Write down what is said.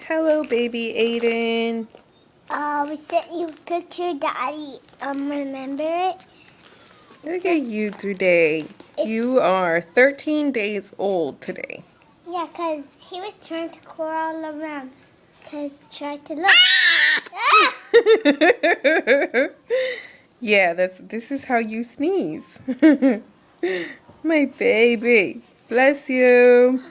Hello, baby Adan. We sent you a picture, Daddy. Remember it? Look at you today. You are 13 days old today. Yeah, because he was trying to crawl around. Because tried to look. Yeah, this is how you sneeze. My baby. Bless you.